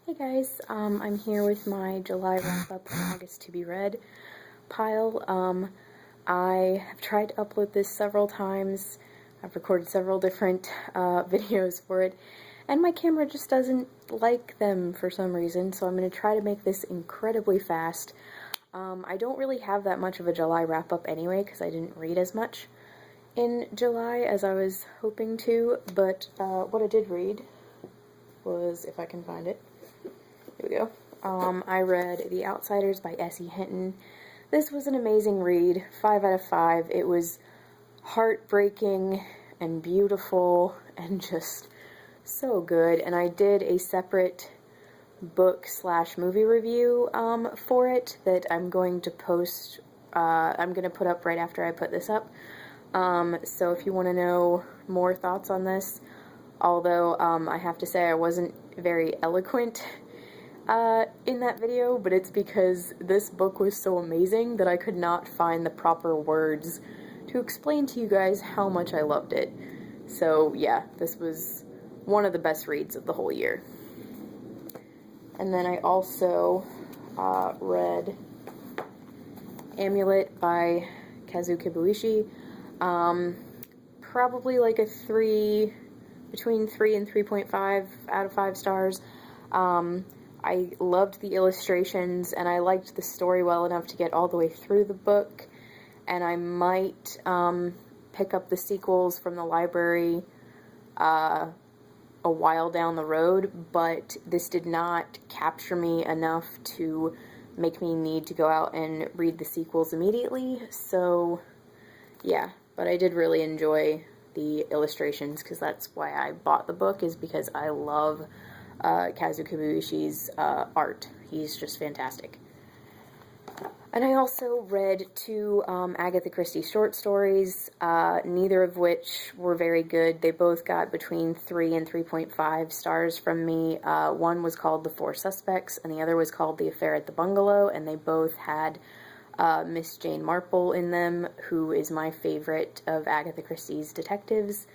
Hey guys, I'm here with my July wrap-up and August to be read pile. I have tried to upload this several times. I've recorded several different videos for it, and my camera just doesn't like them for some reason, so I'm going to try to make this incredibly fast. I don't really have that much of a July wrap-up anyway, because I didn't read as much in July as I was hoping to, but what I did read was, if I can find it, here we go. I read The Outsiders by S.E. Hinton. This was an amazing read, 5 out of 5. It was heartbreaking and beautiful and just so good. And I did a separate book/movie review for it that I'm going to post. I'm going to put up right after I put this up. So if you want to know more thoughts on this, although I have to say I wasn't very eloquent in that video, but it's because this book was so amazing that I could not find the proper words to explain to you guys how much I loved it. So yeah, this was one of the best reads of the whole year. And then I also read Amulet by Kazuo Kibuishi. Probably like a between 3 and 3.5 out of 5 stars. I loved the illustrations, and I liked the story well enough to get all the way through the book, and I might pick up the sequels from the library a while down the road, but this did not capture me enough to make me need to go out and read the sequels immediately, so yeah, but I did really enjoy the illustrations, because that's why I bought the book, is because I love Kazuo Kibuishi's art. He's just fantastic. And I also read 2 Agatha Christie short stories, neither of which were very good. They both got between 3 and 3.5 stars from me. One was called The Four Suspects, and the other was called The Affair at the Bungalow, and they both had Miss Jane Marple in them, who is my favorite of Agatha Christie's detectives.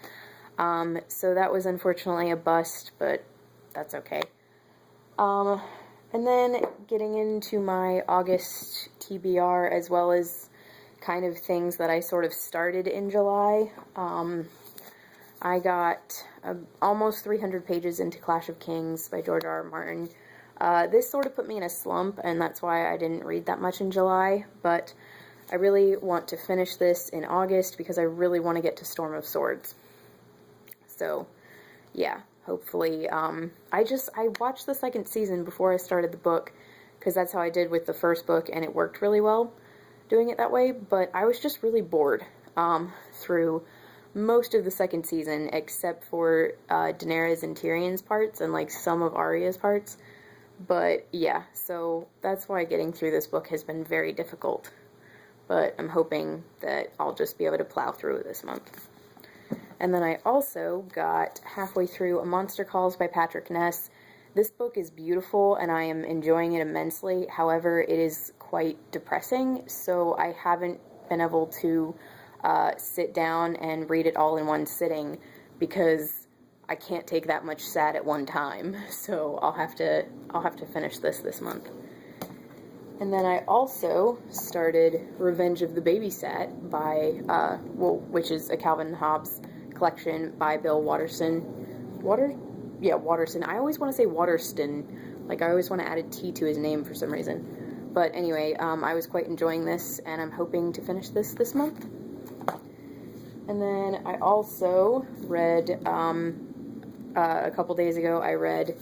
So that was unfortunately a bust, but that's okay. And then getting into my August TBR, as well as kind of things that I sort of started in July. I got almost 300 pages into Clash of Kings by George R. R. Martin. This sort of put me in a slump, and that's why I didn't read that much in July, but I really want to finish this in August because I really want to get to Storm of Swords. So, yeah. Hopefully, I watched the second season before I started the book, because that's how I did with the first book, and it worked really well doing it that way, but I was just really bored through most of the second season, except for Daenerys and Tyrion's parts, and like some of Arya's parts, but yeah, so that's why getting through this book has been very difficult, but I'm hoping that I'll just be able to plow through it this month. And then I also got halfway through A Monster Calls by Patrick Ness. This book is beautiful, and I am enjoying it immensely. However, it is quite depressing, so I haven't been able to sit down and read it all in one sitting, because I can't take that much sad at one time. So I'll have to finish this month. And then I also started Revenge of the Babysat by which is a Calvin Hobbes collection by Bill Watterson. Watterson. I always want to say Waterston. Like, I always want to add a T to his name for some reason. But anyway, I was quite enjoying this, and I'm hoping to finish this month. And then I also read, a couple days ago, I read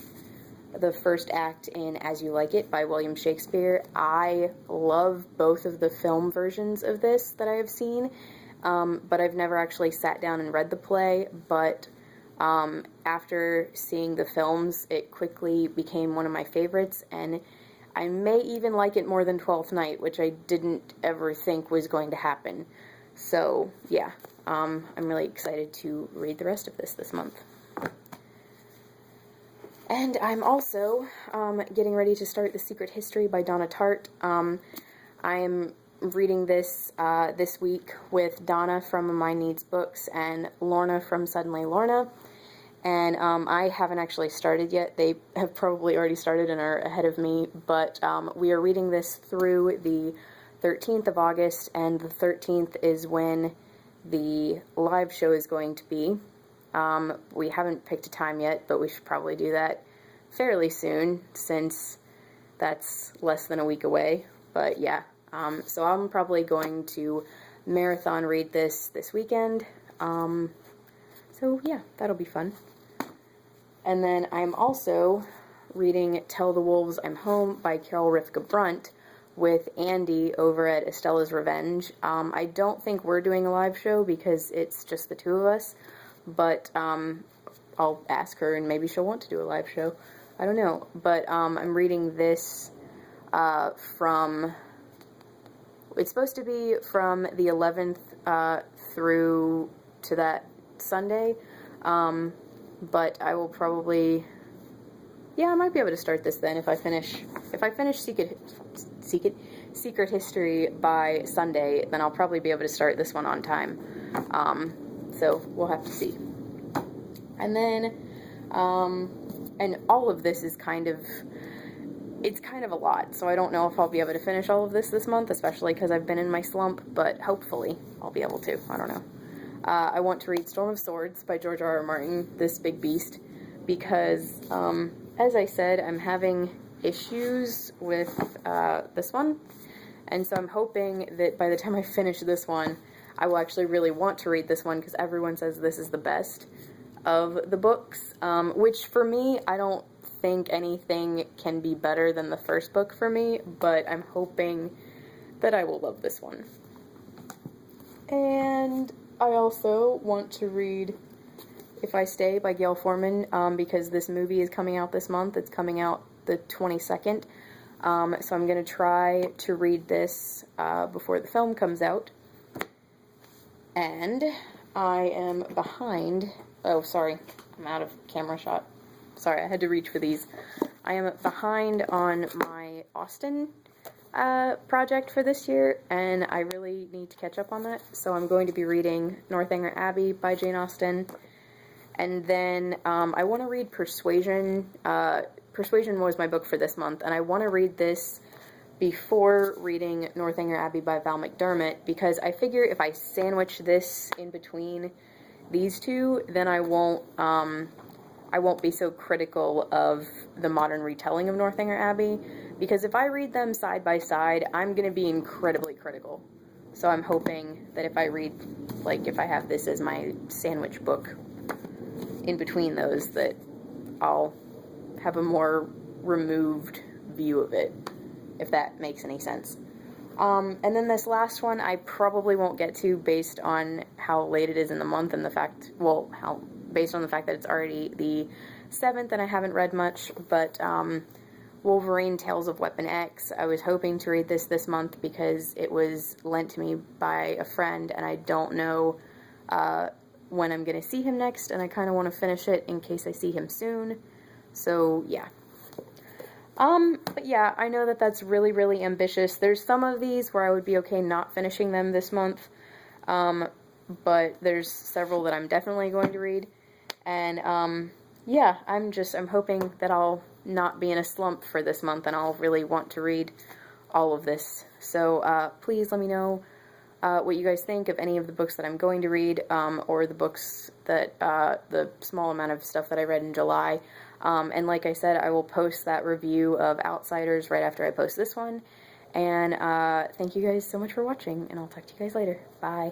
the first act in As You Like It by William Shakespeare. I love both of the film versions of this that I have seen, but I've never actually sat down and read the play, but after seeing the films, it quickly became one of my favorites, and I may even like it more than Twelfth Night, which I didn't ever think was going to happen. So, yeah, I'm really excited to read the rest of this month. And I'm also getting ready to start The Secret History by Donna Tartt. I am reading this this week with Donna from My Needs Books and Lorna from Suddenly Lorna. And I haven't actually started yet. They have probably already started and are ahead of me, but we are reading this through the 13th of August, and the 13th is when the live show is going to be. We haven't picked a time yet, but we should probably do that fairly soon, since that's less than a week away. But yeah, so I'm probably going to marathon read this weekend. So yeah, that'll be fun. And then I'm also reading Tell the Wolves I'm Home by Carol Rifka Brunt with Andy over at Estella's Revenge. I don't think we're doing a live show because it's just the two of us, but I'll ask her and maybe she'll want to do a live show. I don't know, but I'm reading this from, it's supposed to be from the 11th through to that Sunday, but I will probably, yeah, I might be able to start this then if I finish Secret History by Sunday, then I'll probably be able to start this one on time. So we'll have to see. And then, and all of this is it's kind of a lot, so I don't know if I'll be able to finish all of this month, especially because I've been in my slump, but hopefully I'll be able to. I don't know. I want to read Storm of Swords by George R.R. Martin, this big beast, because, as I said, I'm having issues with this one, and so I'm hoping that by the time I finish this one, I will actually really want to read this one, because everyone says this is the best of the books, which for me, I don't think anything can be better than the first book for me, but I'm hoping that I will love this one. And I also want to read If I Stay by Gail Forman, because this movie is coming out this month. It's coming out the 22nd, so I'm going to try to read this before the film comes out. And I am behind, oh sorry, I'm out of camera shot. Sorry, I had to reach for these. I am behind on my Austen project for this year, and I really need to catch up on that, so I'm going to be reading Northanger Abbey by Jane Austen, and then I want to read Persuasion. Persuasion was my book for this month, and I want to read this before reading Northanger Abbey by Val McDermott, because I figure if I sandwich this in between these two, then I won't be so critical of the modern retelling of Northanger Abbey, because if I read them side by side, I'm going to be incredibly critical. So I'm hoping that if I read, like, if I have this as my sandwich book in between those, that I'll have a more removed view of it, if that makes any sense. And then this last one I probably won't get to based on how late it is in the month and the fact, well, based on the fact that it's already the 7th and I haven't read much, but Wolverine Tales of Weapon X, I was hoping to read this month because it was lent to me by a friend, and I don't know when I'm going to see him next, and I kind of want to finish it in case I see him soon, so yeah. But yeah, I know that that's really, really ambitious. There's some of these where I would be okay not finishing them this month, but there's several that I'm definitely going to read, and, yeah, I'm hoping that I'll not be in a slump for this month, and I'll really want to read all of this. So, please let me know, what you guys think of any of the books that I'm going to read, or the books that, the small amount of stuff that I read in July. And like I said, I will post that review of Outsiders right after I post this one. And, thank you guys so much for watching, and I'll talk to you guys later. Bye.